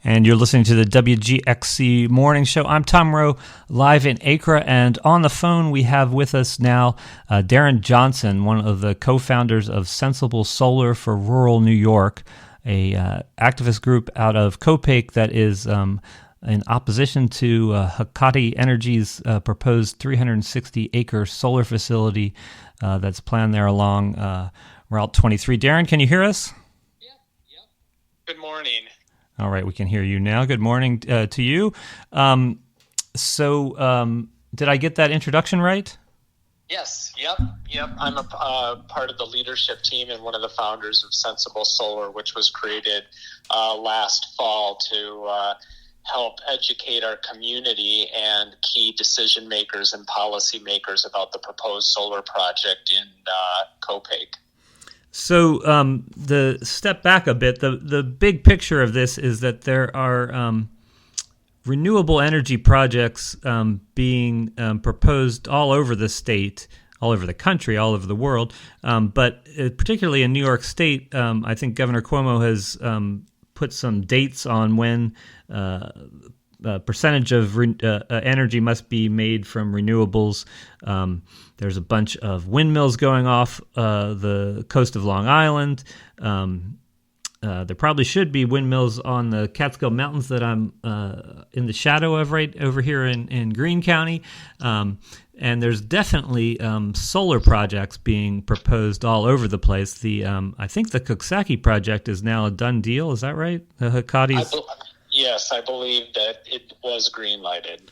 And you're listening to the WGXC Morning Show. I'm Tom Rowe, live in Acre, and on the phone we have with us now Darin Johnson, one of the co-founders of Sensible Solar for Rural New York, a activist group out of Copake that is in opposition to Hecate Energy's proposed 360-acre solar facility that's planned there along Route 23. Darin, can you hear us? Yep. Good morning. All right, we can hear you now. Good morning to you. So, did I get that introduction right? Yes. Yep. I'm a part of the leadership team and one of the founders of Sensible Solar, which was created last fall to help educate our community and key decision makers and policy makers about the proposed solar project in Copake. So the step back a bit, the big picture of this is that there are renewable energy projects being proposed all over the state, all over the country, all over the world, but particularly in New York State, I think Governor Cuomo has put some dates on when percentage of energy must be made from renewables. There's a bunch of windmills going off the coast of Long Island. There probably should be windmills on the Catskill Mountains that I'm in the shadow of right over here in Greene County. And there's definitely solar projects being proposed all over the place. I think the Coxsackie project is now a done deal. Is that right? The Hecate's... Yes, I believe that it was green-lighted.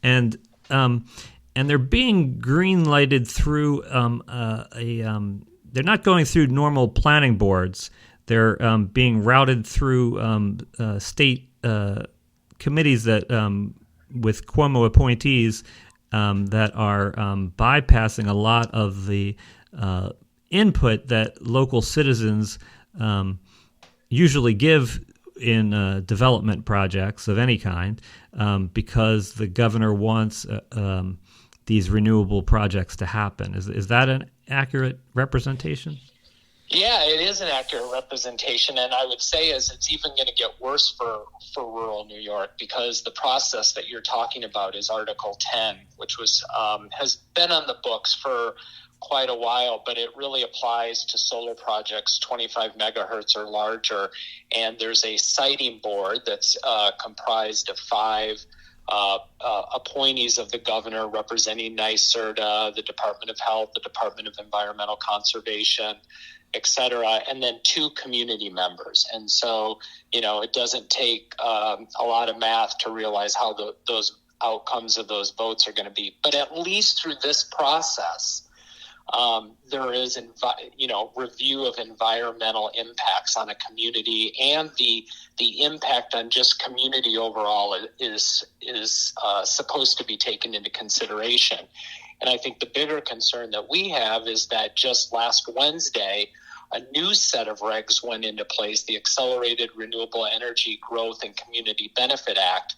And they're being green-lighted through they're not going through normal planning boards. They're being routed through state committees that with Cuomo appointees that are bypassing a lot of the input that local citizens usually give in development projects of any kind, because the governor wants these renewable projects to happen. Is that an accurate representation? Yeah, it is an accurate representation, and I would say it's even going to get worse for rural New York, because the process that you're talking about is Article 10, which was has been on the books for quite a while, but it really applies to solar projects 25 megahertz or larger. And there's a siting board that's comprised of 5 appointees of the governor representing NYSERDA, the Department of Health, the Department of Environmental Conservation, et cetera, and then 2 community members. And so, it doesn't take a lot of math to realize how those outcomes of those votes are going to be. But at least through this process, there is, review of environmental impacts on a community, and the impact on just community overall is supposed to be taken into consideration. And I think the bigger concern that we have is that just last Wednesday, a new set of regs went into place, the Accelerated Renewable Energy Growth and Community Benefit Act,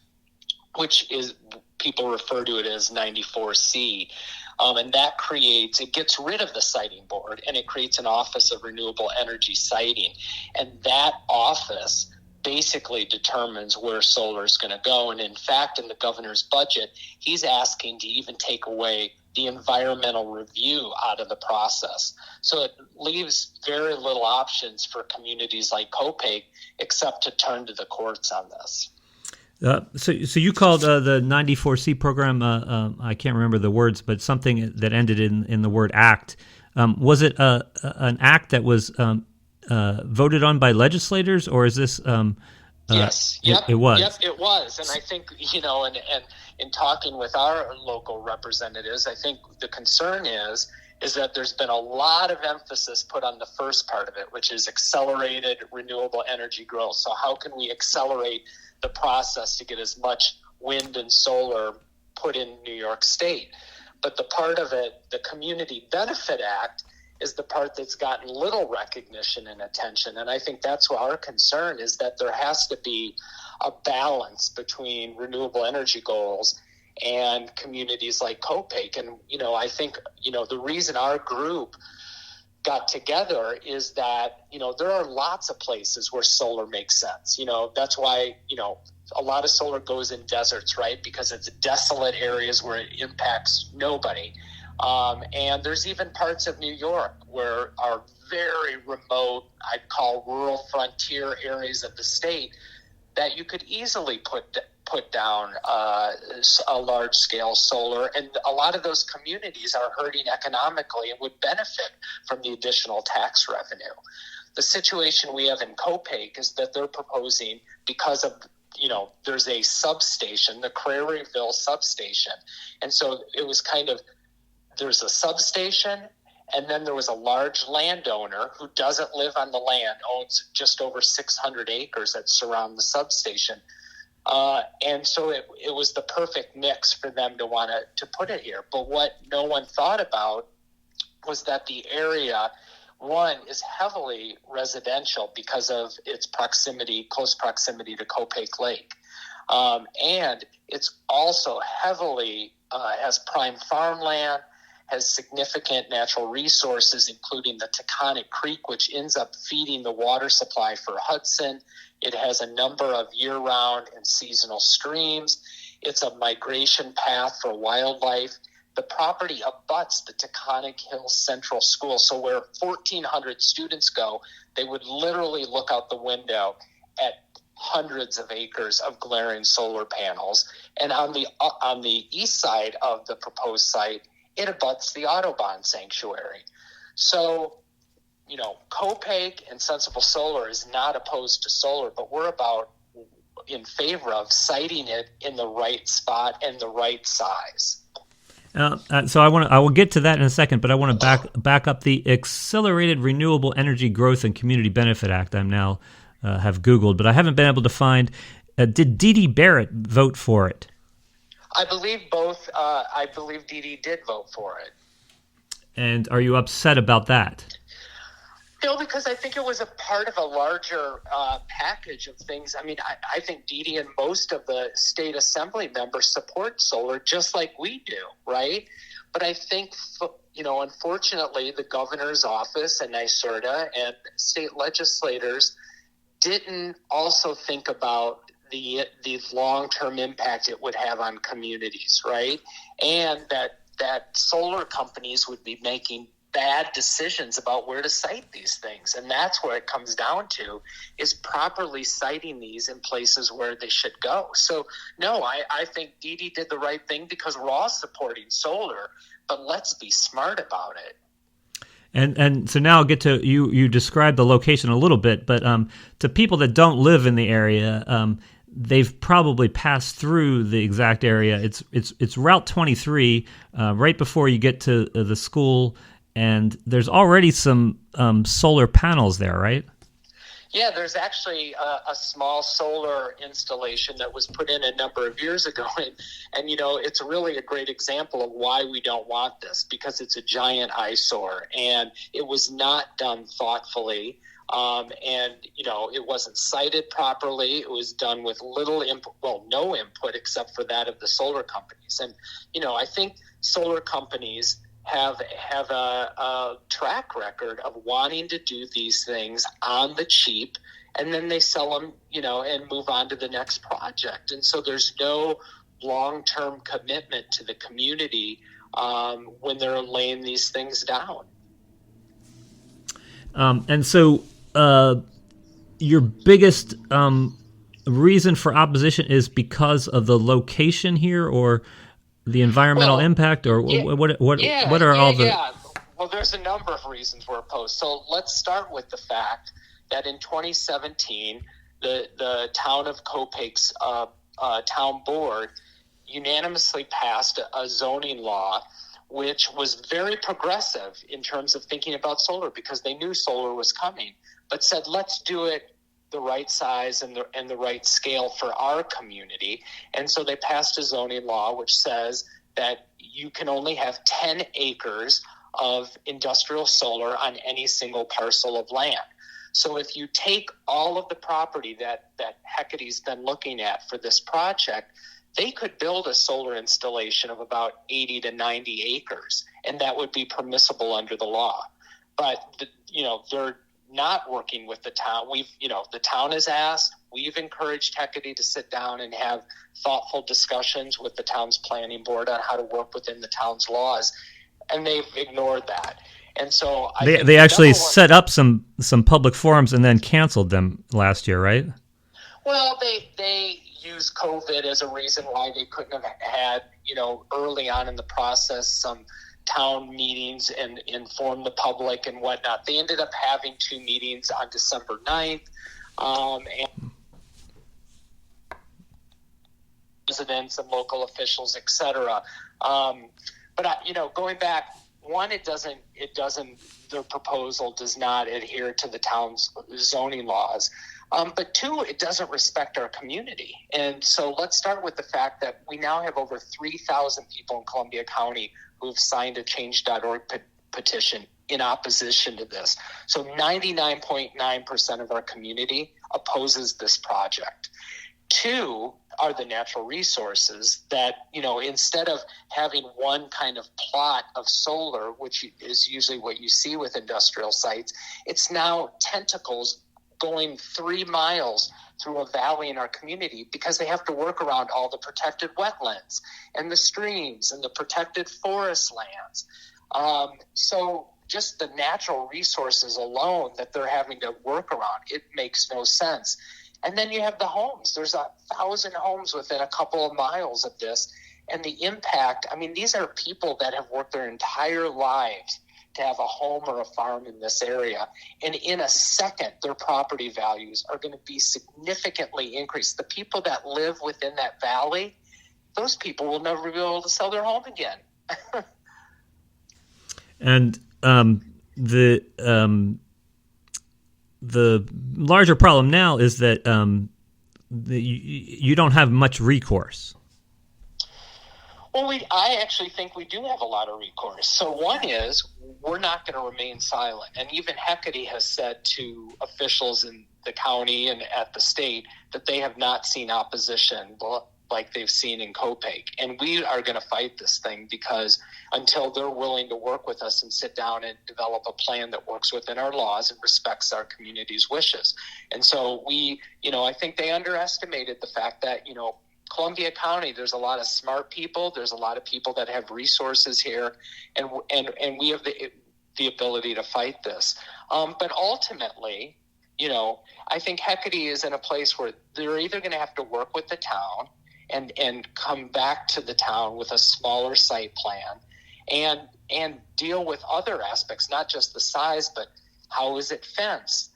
which is, people refer to it as 94C. And that gets rid of the siting board, and it creates an Office of Renewable Energy Siting. And that office basically determines where solar is going to go. And in fact, in the governor's budget, he's asking to even take away the environmental review out of the process. So it leaves very little options for communities like Copake except to turn to the courts on this. So you called the 94C program, I can't remember the words, but something that ended in the word act. Was it an act that was voted on by legislators, or is this... Yes. It was. Yep, it was. And I think, and in talking with our local representatives, I think the concern is that there's been a lot of emphasis put on the first part of it, which is accelerated renewable energy growth. So how can we accelerate the process to get as much wind and solar put in New York State? But the part of it, the Community Benefit Act, is the part that's gotten little recognition and attention. And I think that's what our concern is, that there has to be a balance between renewable energy goals and communities like Copake. And, I think, the reason our group got together is that, there are lots of places where solar makes sense. That's why, a lot of solar goes in deserts, right? Because it's desolate areas where it impacts nobody. And there's even parts of New York where are very remote, I'd call rural frontier areas of the state that you could easily put down a large-scale solar. And a lot of those communities are hurting economically and would benefit from the additional tax revenue. The situation we have in Copake is that they're proposing, because of, there's a substation, the Prairieville substation. And so it was there's a substation, and then there was a large landowner who doesn't live on the land, owns just over 600 acres that surround the substation. And so it was the perfect mix for them to want to put it here. But what no one thought about was that the area, one, is heavily residential because of its close proximity to Copake Lake. And it's also heavily has prime farmland, has significant natural resources, including the Taconic Creek, which ends up feeding the water supply for Hudson. It has a number of year-round and seasonal streams. It's a migration path for wildlife. The property abuts the Taconic Hills Central School, so where 1,400 students go, they would literally look out the window at hundreds of acres of glaring solar panels. And on the east side of the proposed site, it abuts the Audubon Sanctuary. So, Copake and Sensible Solar is not opposed to solar, but we're in favor of siting it in the right spot and the right size. So I will get to that in a second, but I want to back up the Accelerated Renewable Energy Growth and Community Benefit Act. I'm now have Googled, but I haven't been able to find. Did Dee Dee Barrett vote for it? I believe both. I believe Dee Dee did vote for it. And are you upset about that? No, because I think it was a part of a larger package of things. I mean, I think Dee Dee and most of the state assembly members support solar just like we do, right? But I think, unfortunately, the governor's office and NYSERDA and state legislators didn't also think about the long-term impact it would have on communities, right? And that solar companies would be making bad decisions about where to site these things. And that's where it comes down to, is properly siting these in places where they should go. So, no, I think Dee Dee did the right thing because we're all supporting solar, but let's be smart about it. And so now I'll get to, you described the location a little bit, but to people that don't live in the area, they've probably passed through the exact area. It's Route 23, right before you get to the school, and there's already some solar panels there, right? Yeah, there's actually a small solar installation that was put in a number of years ago. And it's really a great example of why we don't want this, because it's a giant eyesore and it was not done thoughtfully. And it wasn't sited properly. It was done with little input, no input except for that of the solar companies. And, I think solar companies have a track record of wanting to do these things on the cheap, and then they sell them, and move on to the next project. And so there's no long-term commitment to the community when they're laying these things down. And so your biggest reason for opposition is because of the location here, or the environmental impact, or what are all the... Yeah. Well, there's a number of reasons we're opposed. So let's start with the fact that in 2017, the town of Copake's town board unanimously passed a zoning law which was very progressive in terms of thinking about solar, because they knew solar was coming, but said, let's do it the right size and the right scale for our community. And so they passed a zoning law which says that you can only have 10 acres of industrial solar on any single parcel of land. So if you take all of the property that Hecate's been looking at for this project, they could build a solar installation of about 80 to 90 acres, and that would be permissible under the law. but they're not working with the town. The town has asked. We've encouraged Hecate to sit down and have thoughtful discussions with the town's planning board on how to work within the town's laws, and they've ignored that. And so they actually set up some public forums and then canceled them last year, right? Well, they used COVID as a reason why they couldn't have had, early on in the process, some town meetings and inform the public and whatnot. They ended up having 2 meetings on December 9th, and residents and local officials, etc. But going back, one, their proposal does not adhere to the town's zoning laws. But 2, it doesn't respect our community. And so let's start with the fact that we now have over 3,000 people in Columbia County who have signed a change.org petition in opposition to this. So 99.9% of our community opposes this project. 2 are the natural resources that, instead of having one kind of plot of solar, which is usually what you see with industrial sites, it's now tentacles going 3 miles through a valley in our community because they have to work around all the protected wetlands and the streams and the protected forest lands. So just the natural resources alone that they're having to work around, it makes no sense. And then you have the homes. There's 1,000 homes within a couple of miles of this. And the impact, these are people that have worked their entire lives to have a home or a farm in this area. And in a second, their property values are going to be significantly increased. The people that live within that valley, those people will never be able to sell their home again. And the larger problem now is that you don't have much recourse. Well, I actually think we do have a lot of recourse. So one is we're not going to remain silent. And even Hecate has said to officials in the county and at the state that they have not seen opposition like they've seen in Copake. And we are going to fight this thing because until they're willing to work with us and sit down and develop a plan that works within our laws and respects our community's wishes. And so I think they underestimated the fact that, Columbia County, there's a lot of smart people. There's a lot of people that have resources here, and we have the ability to fight this. But ultimately, I think Hecate is in a place where they're either going to have to work with the town and come back to the town with a smaller site plan and deal with other aspects, not just the size, but how is it fenced,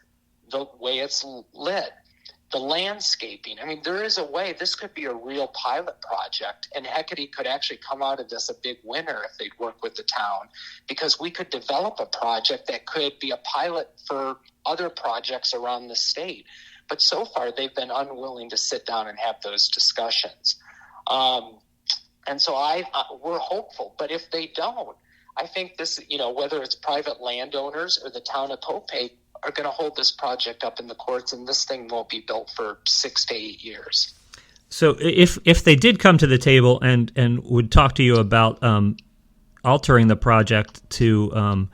the way it's lit, the landscaping. There is a way. This could be a real pilot project, and Hecate could actually come out of this a big winner if they'd work with the town, because we could develop a project that could be a pilot for other projects around the state. But so far, they've been unwilling to sit down and have those discussions. And so we're hopeful. But if they don't, I think this, whether it's private landowners or the town of Copake, are going to hold this project up in the courts, and this thing won't be built for 6 to 8 years. So if they did come to the table and would talk to you about altering the project to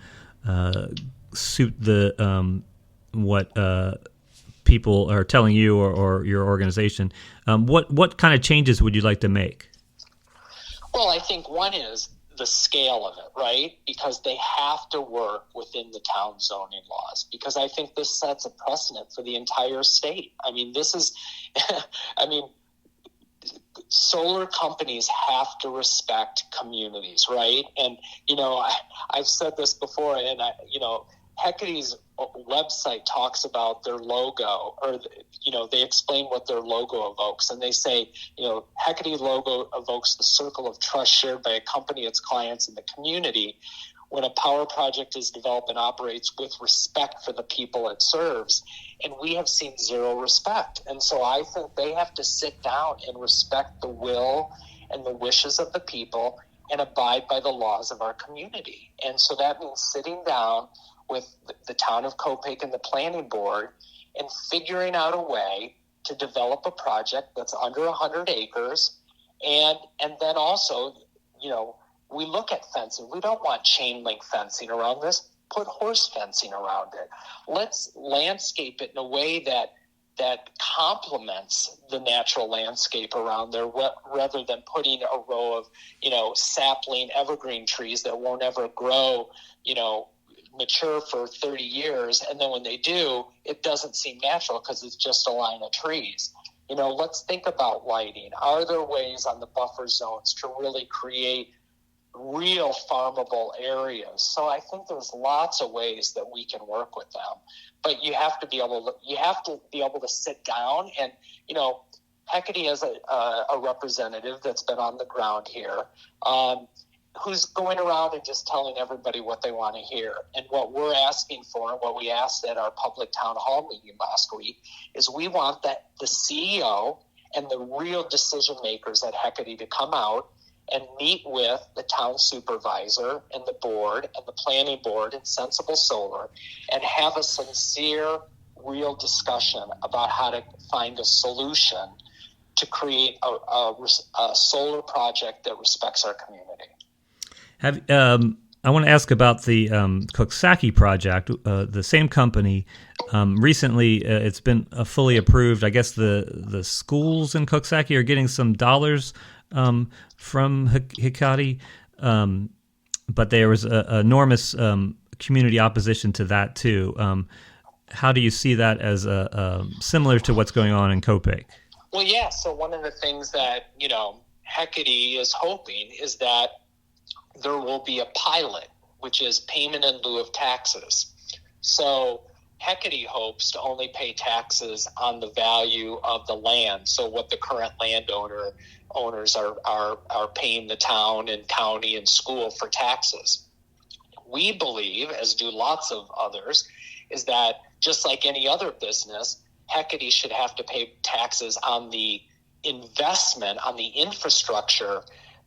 suit the what people are telling you or your organization, what kind of changes would you like to make? Well, I think one is the scale of it, right? Because they have to work within the town zoning laws, because I think this sets a precedent for the entire state. Solar companies have to respect communities, right? And, I've said this before, and Hecate's website talks about their logo, or, they explain what their logo evokes. And they say, Hecate logo evokes the circle of trust shared by a company, its clients, and the community. When a power project is developed and operates with respect for the people it serves. And we have seen zero respect. And so I think they have to sit down and respect the will and the wishes of the people and abide by the laws of our community. And so that means sitting down with the town of Copake and the planning board and figuring out a way to develop a project that's under 100 acres. And then also, we look at fencing. We don't want chain link fencing around this. put horse fencing around it. Let's landscape it in a way that complements the natural landscape around there, rather than putting a row of, sapling evergreen trees that won't ever grow, mature for 30 years. And then when they do, it doesn't seem natural because it's just a line of trees. Let's think about lighting. Are there ways on the buffer zones to really create real farmable areas? So I think there's lots of ways that we can work with them, but you have to be able to sit down and, Hecate has a representative that's been on the ground here, who's going around and just telling everybody what they want to hear. And what we're asking for, and what we asked at our public town hall meeting last week, is we want the CEO and the real decision makers at Hecate to come out and meet with the town supervisor and the board and the planning board and Sensible Solar and have a sincere, real discussion about how to find a solution to create a solar project that respects our community. I want to ask about the Coxsackie project. The same company recently, it's been fully approved. I guess the schools in Coxsackie are getting some dollars from Hecate, but there was enormous community opposition to that too. How do you see that as similar to what's going on in Kopek? Well, yeah. So one of the things that Hecate is hoping is that there will be a pilot, which is payment in lieu of taxes. So Hecate hopes to only pay taxes on the value of the land. So what the current owners are paying the town and county and school for taxes. We believe, as do lots of others, is that just like any other business, Hecate should have to pay taxes on the investment, on the infrastructure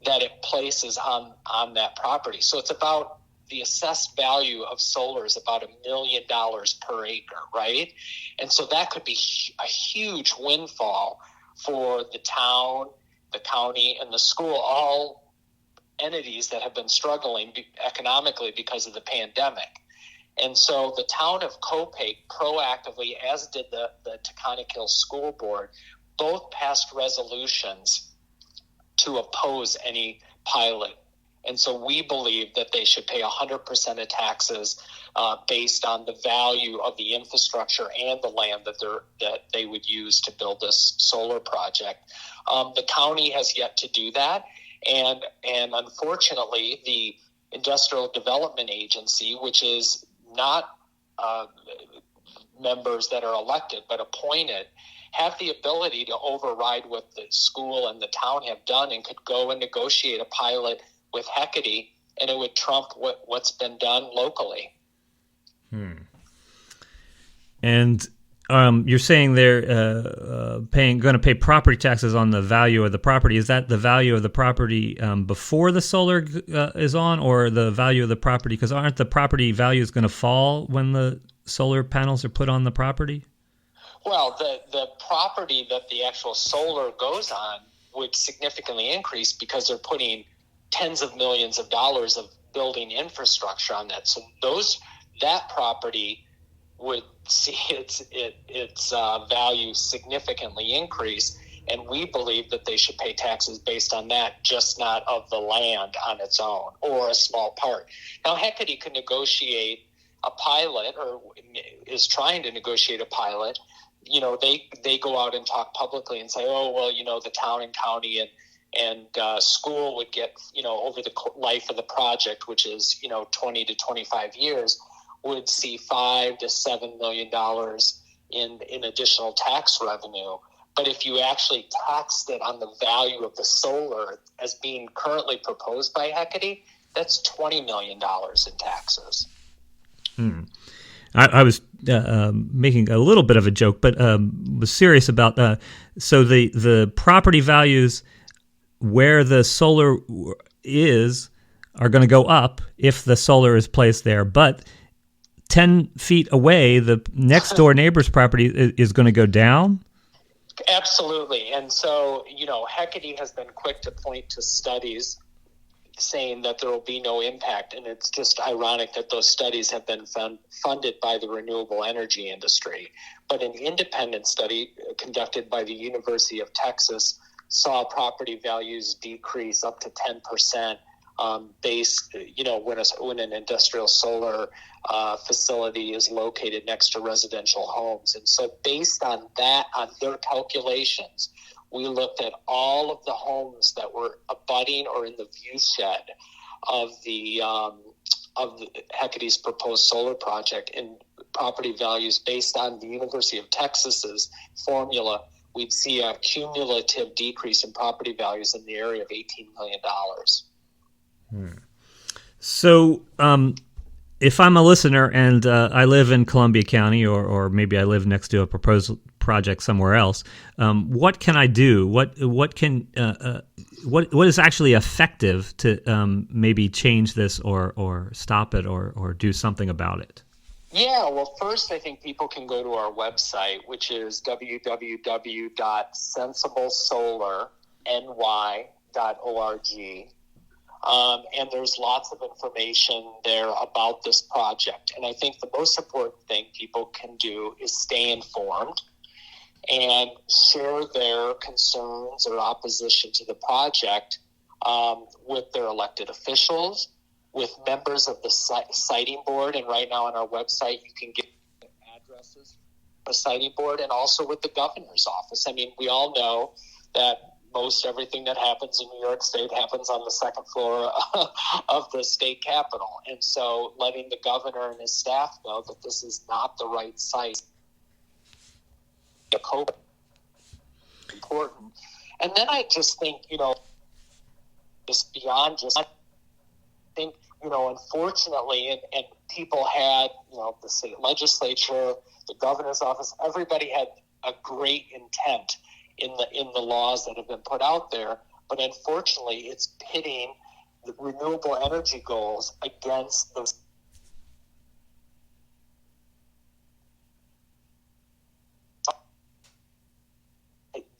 that it places on that property. So it's about the assessed value of solar is about $1 million per acre, right? And so that could be a huge windfall for the town, the county, and the school, all entities that have been struggling economically because of the pandemic. And so the town of Kopek proactively, as did the Taconic Hill School Board, both passed resolutions to oppose any pilot. And so we believe that they should pay 100% of taxes based on the value of the infrastructure and the land that they would use to build this solar project. The county has yet to do that. And unfortunately, the Industrial Development Agency, which is not members that are elected but appointed, have the ability to override what the school and the town have done and could go and negotiate a pilot with Hecate, and it would trump what's been done locally. And you're saying they're going to pay property taxes on the value of the property. Is that the value of the property before the solar is on, or the value of the property? Because aren't the property values going to fall when the solar panels are put on the property? Well, the property that the actual solar goes on would significantly increase because they're putting tens of millions of dollars of building infrastructure on that. So that property would see its value significantly increase, and we believe that they should pay taxes based on that, just not of the land on its own or a small part. Now, Hecate could negotiate a pilot, or is trying to negotiate a pilot. They go out and talk publicly and say, oh, well, the town and county and school would get, over the life of the project, which is, 20 to 25 years, would see $5 to $7 million in additional tax revenue. But if you actually taxed it on the value of the solar as being currently proposed by Hecate, that's $20 million in taxes. I was making a little bit of a joke, but was serious about so the property values where the solar is are going to go up if the solar is placed there, but 10 feet away, the next door neighbor's property is going to go down? Absolutely. And so, Hecate has been quick to point to studies saying that there will be no impact. And it's just ironic that those studies have been funded by the renewable energy industry. But an independent study conducted by the University of Texas saw property values decrease up to 10%. When an industrial solar facility is located next to residential homes. And so based on that, on their calculations, we looked at all of the homes that were abutting or in the view shed of the Hecate's proposed solar project, and property values based on the University of Texas's formula, we'd see a cumulative decrease in property values in the area of $18 million. So, if I'm a listener and I live in Columbia County, or maybe I live next to a proposed project somewhere else, what can I do? What is actually effective to maybe change this or stop it or do something about it? Yeah, well, first, I think people can go to our website, which is www.sensiblesolarny.org. And there's lots of information there about this project. And I think the most important thing people can do is stay informed and share their concerns or opposition to the project with their elected officials, with members of the siting board. And right now on our website, you can get addresses for the siting board, and also with the governor's office. I mean, we all know that most everything that happens in New York State happens on the second floor of the state capitol. And so letting the governor and his staff know that this is not the right site is important. And then I just think, just beyond just, I think, unfortunately, and people had, the state legislature, the governor's office, everybody had a great intent in the laws that have been put out there, but unfortunately it's pitting the renewable energy goals against those.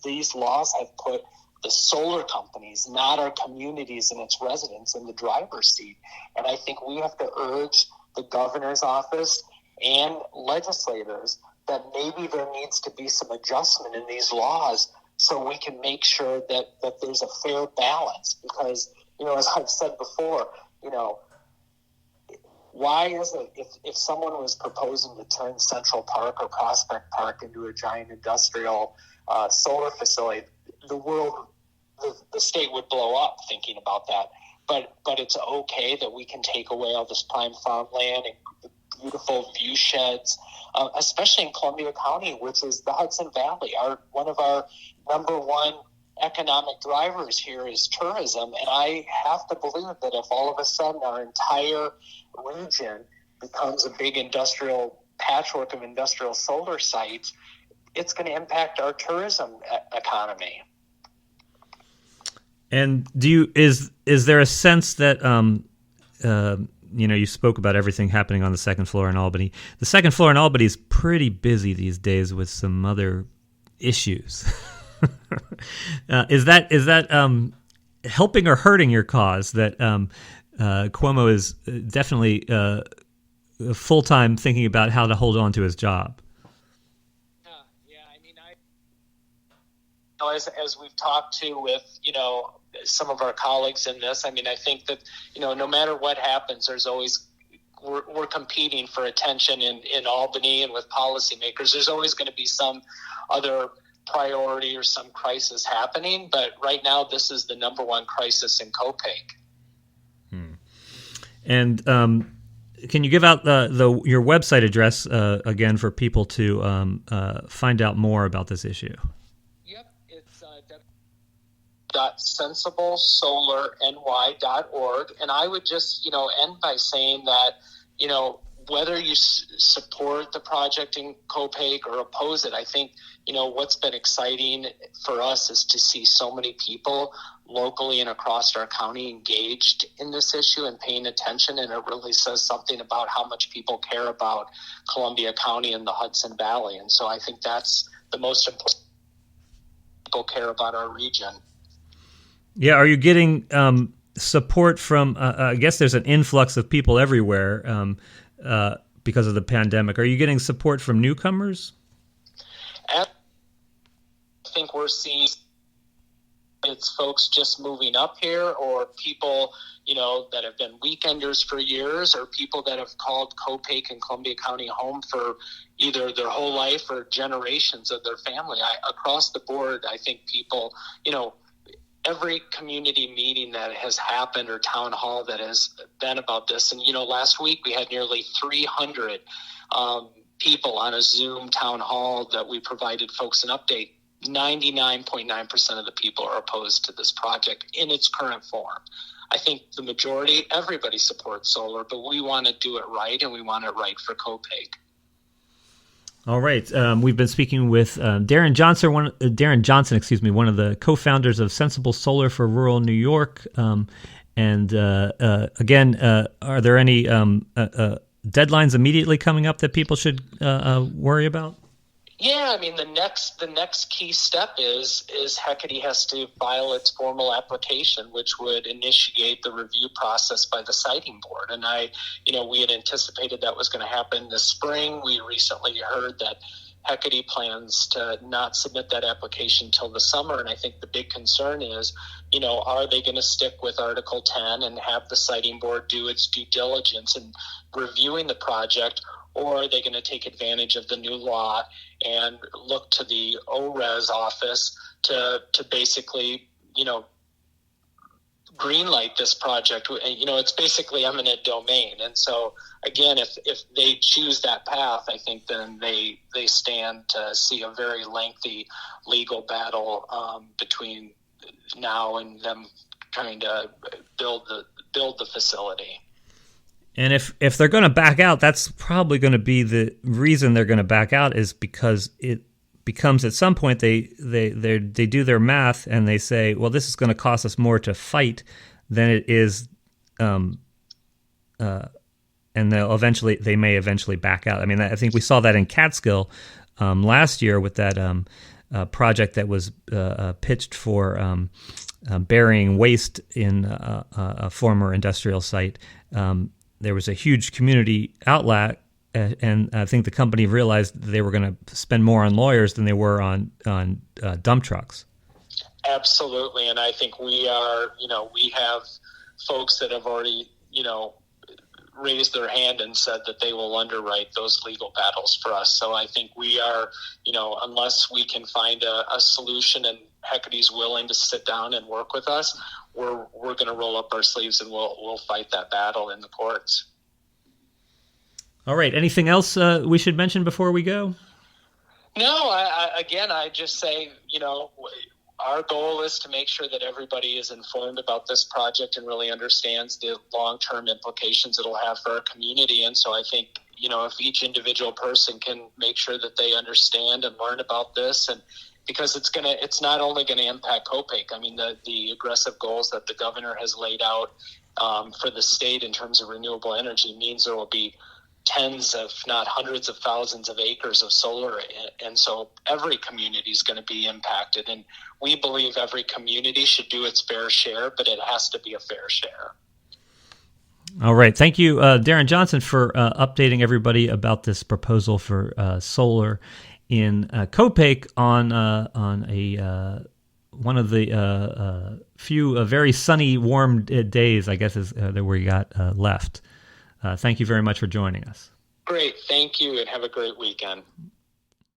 These laws have put the solar companies, not our communities and its residents, in the driver's seat. And I think we have to urge the governor's office and legislators that maybe there needs to be some adjustment in these laws so we can make sure that there's a fair balance. Because, as I've said before, why is it if someone was proposing to turn Central Park or Prospect Park into a giant industrial solar facility, the state would blow up thinking about that. But it's okay that we can take away all this prime farmland and beautiful view sheds, especially in Columbia County, which is the Hudson Valley. One of our number one economic drivers here is tourism, and I have to believe that if all of a sudden our entire region becomes a big industrial patchwork of industrial solar sites, it's going to impact our tourism economy. And is there a sense that you spoke about everything happening on the second floor in Albany. The second floor in Albany is pretty busy these days with some other issues. Is that helping or hurting your cause that Cuomo is definitely full-time thinking about how to hold on to his job? I mean, as we've talked to with, some of our colleagues in this, I mean, I think that, no matter what happens, there's always, we're competing for attention in Albany and with policymakers. There's always going to be some other priority or some crisis happening. But right now, this is the number one crisis in Copake. And can you give out your website address again for people to find out more about this issue? .sensiblesolarny.org. And I would just, end by saying that, whether you support the project in Copake or oppose it, I think, what's been exciting for us is to see so many people locally and across our county engaged in this issue and paying attention. And it really says something about how much people care about Columbia County and the Hudson Valley. And so I think that's the most important. People care about our region. Yeah, are you getting support from? I guess there's an influx of people everywhere because of the pandemic. Are you getting support from newcomers? I think we're seeing it's folks just moving up here, or people, that have been weekenders for years, or people that have called Copake and Columbia County home for either their whole life or generations of their family. Across the board, I think people, every community meeting that has happened or town hall that has been about this. And, last week we had nearly 300 people on a Zoom town hall that we provided folks an update. 99.9% of the people are opposed to this project in its current form. I think the majority, everybody supports solar, but we want to do it right, and we want it right for Copake. All right. We've been speaking with Darin Johnson, one of the co-founders of Sensible Solar for Rural New York. Again, are there any deadlines immediately coming up that people should worry about? Yeah, I mean, the next key step is Hecate has to file its formal application, which would initiate the review process by the siting board. And we had anticipated that was going to happen this spring. We recently heard that Hecate plans to not submit that application till the summer. And I think the big concern is, are they going to stick with Article 10 and have the siting board do its due diligence in reviewing the project? Or are they going to take advantage of the new law and look to the ORES office to basically, greenlight this project? It's basically eminent domain. And so, again, if they choose that path, I think then they stand to see a very lengthy legal battle between now and them trying to build the facility. And if they're going to back out, that's probably going to be the reason they're going to back out, is because it becomes at some point they do their math and they say, well, this is going to cost us more to fight than it is, and they may eventually back out. I mean, I think we saw that in Catskill last year with that project that was pitched for burying waste in a former industrial site. There was a huge community outlet, and I think the company realized they were going to spend more on lawyers than they were on dump trucks. Absolutely, and I think we have folks that have already, raised their hand and said that they will underwrite those legal battles for us. So I think we are, unless we can find a solution and Hecate's willing to sit down and work with us, we're going to roll up our sleeves and we'll fight that battle in the courts. All right. Anything else we should mention before we go? No. I just say, our goal is to make sure that everybody is informed about this project and really understands the long-term implications it'll have for our community. And so I think, if each individual person can make sure that they understand and learn about this, and because it's not only going to impact Copake. I mean, the aggressive goals that the governor has laid out for the state in terms of renewable energy means there will be tens, if not hundreds of thousands of acres of solar. And so every community is going to be impacted. And we believe every community should do its fair share, but it has to be a fair share. All right. Thank you, Darin Johnson, for updating everybody about this proposal for solar in Copake on one of the few very sunny, warm days, I guess, is that we got left. Thank you very much for joining us. Great. Thank you, and have a great weekend.